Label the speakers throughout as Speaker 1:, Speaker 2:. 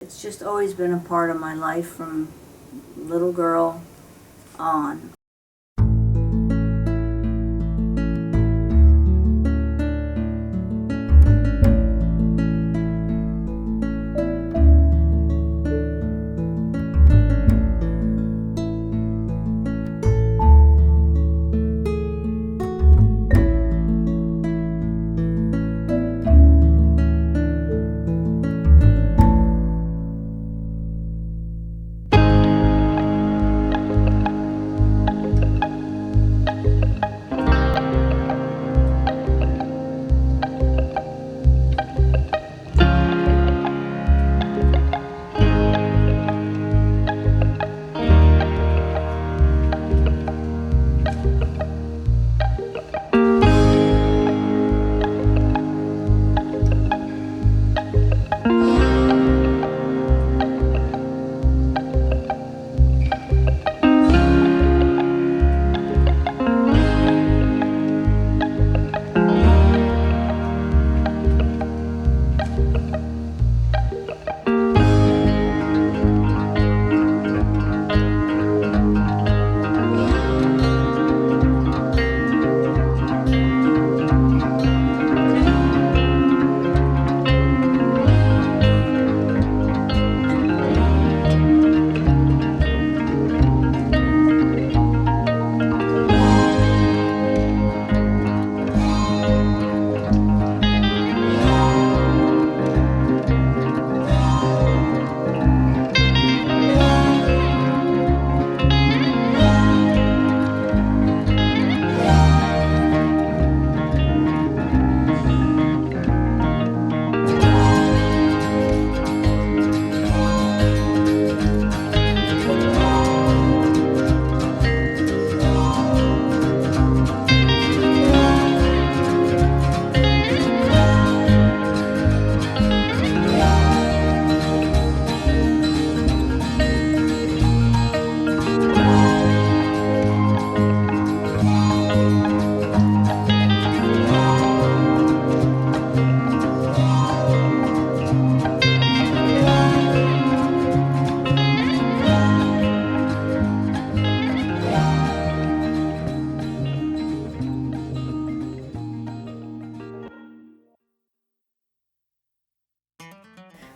Speaker 1: It's just always been a part of my life from little girl on.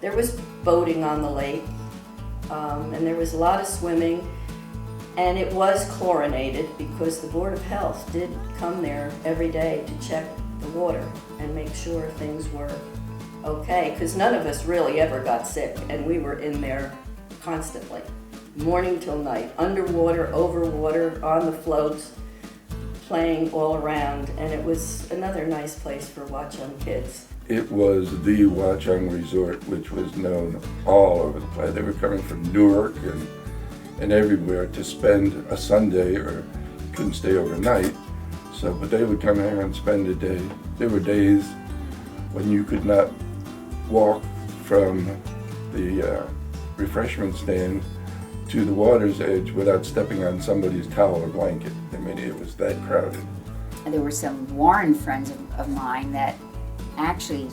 Speaker 2: There was boating on the lake, and there was a lot of swimming, and it was chlorinated because the Board of Health did come there every day to check the water and make sure things were okay, because none of us really ever got sick, and we were in there constantly, morning till night, underwater, over water, on the floats, playing all around, and it was another nice place for Watchung kids.
Speaker 3: It was the Watchung Resort, which was known all over the place. They were coming from Newark and everywhere to spend a Sunday, or couldn't stay overnight. So, but they would come here and spend a day. There were days when you could not walk from the refreshment stand to the water's edge without stepping on somebody's towel or blanket. I mean, it was that crowded.
Speaker 4: And there were some Warren friends of mine that actually,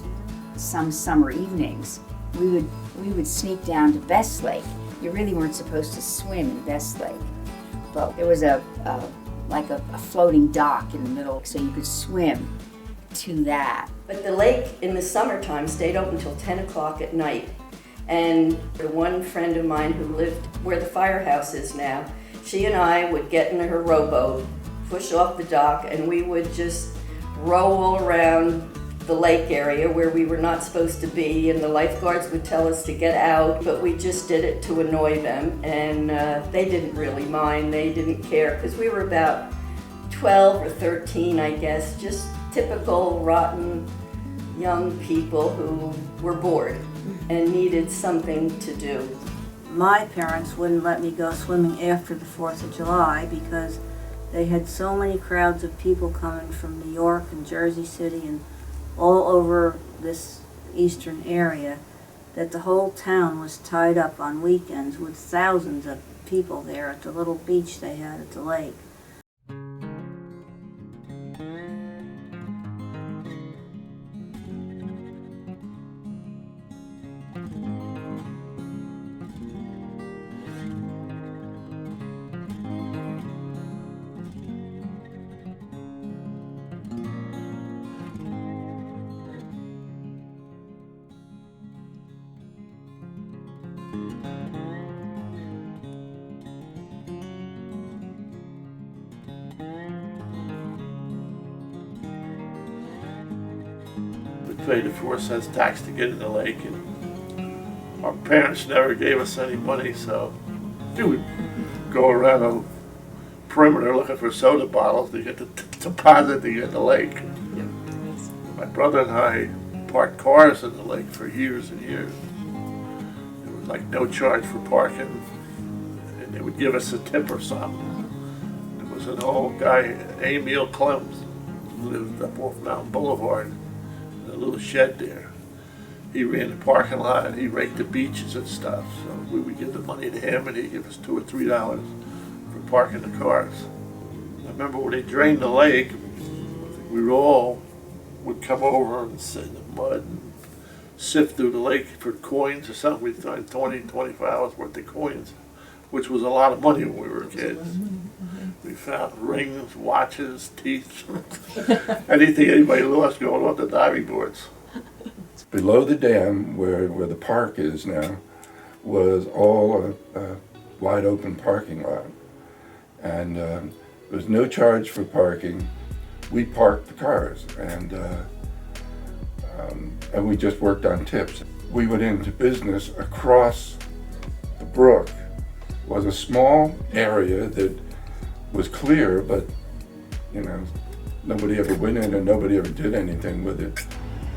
Speaker 4: some summer evenings, we would sneak down to Best Lake. You really weren't supposed to swim in Best Lake, but there was like a floating dock in the middle, so you could swim to that.
Speaker 2: But the lake in the summertime stayed open until 10 o'clock at night. And the one friend of mine who lived where the firehouse is now, she and I would get in her rowboat, push off the dock, and we would just row all around the lake area where we were not supposed to be, and the lifeguards would tell us to get out, but we just did it to annoy them, and they didn't really mind. They didn't care, because we were about 12 or 13, I guess, just typical rotten young people who were bored and needed something to do.
Speaker 1: My parents wouldn't let me go swimming after the 4th of July because they had so many crowds of people coming from New York and Jersey City and all over this eastern area that the whole town was tied up on weekends with thousands of people there at the little beach they had at the lake.
Speaker 5: pay the 4 cents tax to get in the lake, and our parents never gave us any money, so we would go around the perimeter looking for soda bottles to get the deposit to get in the lake. My brother and I parked cars in the lake for years and years. There was like no charge for parking, and they would give us a tip or something. There was an old guy, Emil Clems, who lived up off Mountain Boulevard, in a little shed there. He ran the parking lot and he raked the beaches and stuff. So we would give the money to him and he'd give us $2 or $3 for parking the cars. I remember when they drained the lake, we would come over and sit in the mud and sift through the lake for coins or something. We'd find 20, 25 hours worth of coins, which was a lot of money when we were kids. We found rings, watches, teeth, anything anybody lost going off the diving boards.
Speaker 3: Below the dam, where the park is now, was all a wide open parking lot. And there was no charge for parking. We parked the cars, and we just worked on tips. We went into business across the brook. It was a small area that was clear, but nobody ever went in and nobody ever did anything with it.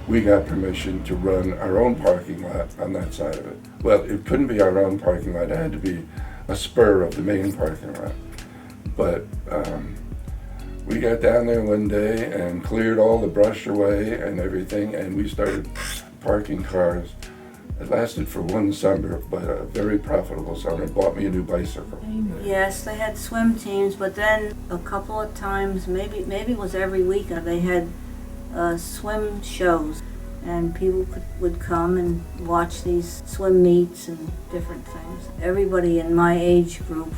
Speaker 3: We got permission to run our own parking lot on that side of it. Well, it couldn't be our own parking lot. It had to be a spur of the main parking lot. But we got down there one day and cleared all the brush away and everything, and we started parking cars. It lasted for one summer, but a very profitable summer. It bought me a new bicycle.
Speaker 1: Yes, they had swim teams, but then a couple of times, maybe it was every weekend, they had swim shows, and people would come and watch these swim meets and different things. Everybody in my age group,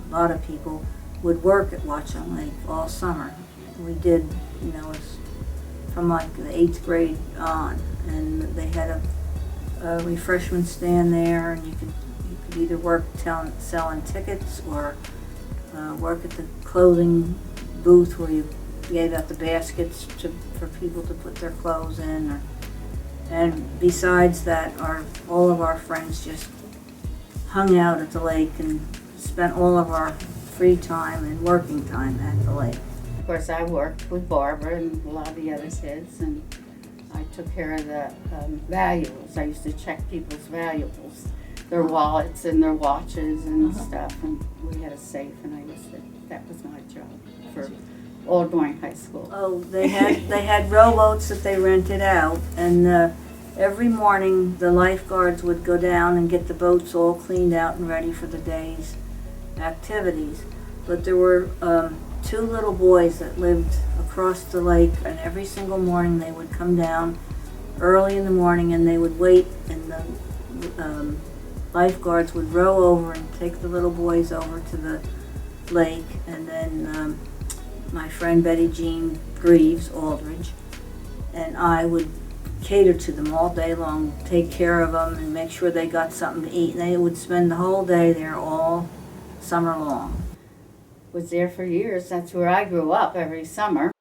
Speaker 1: a lot of people, would work at Watchung Lake all summer. We did, it's from like the 8th grade on, and they had a refreshment stand there, and you could either work selling tickets or work at the clothing booth where you gave out the baskets for people to put their clothes in. And besides that, all of our friends just hung out at the lake and spent all of our free time and working time at the lake.
Speaker 6: Of course, I worked with Barbara and a lot of the other kids, and I took care of the valuables. I used to check people's valuables, their wallets and their watches and stuff, and we had a safe, and that was my job for all during high school.
Speaker 1: Oh, they had rowboats that they rented out, and every morning the lifeguards would go down and get the boats all cleaned out and ready for the day's activities. But there were 2 little boys that lived across the lake, and every single morning they would come down early in the morning and they would wait, and the lifeguards would row over and take the little boys over to the lake, and then my friend Betty Jean Greaves Aldridge and I would cater to them all day long, take care of them and make sure they got something to eat, and they would spend the whole day there all summer long.
Speaker 6: Was there for years. That's where I grew up every summer.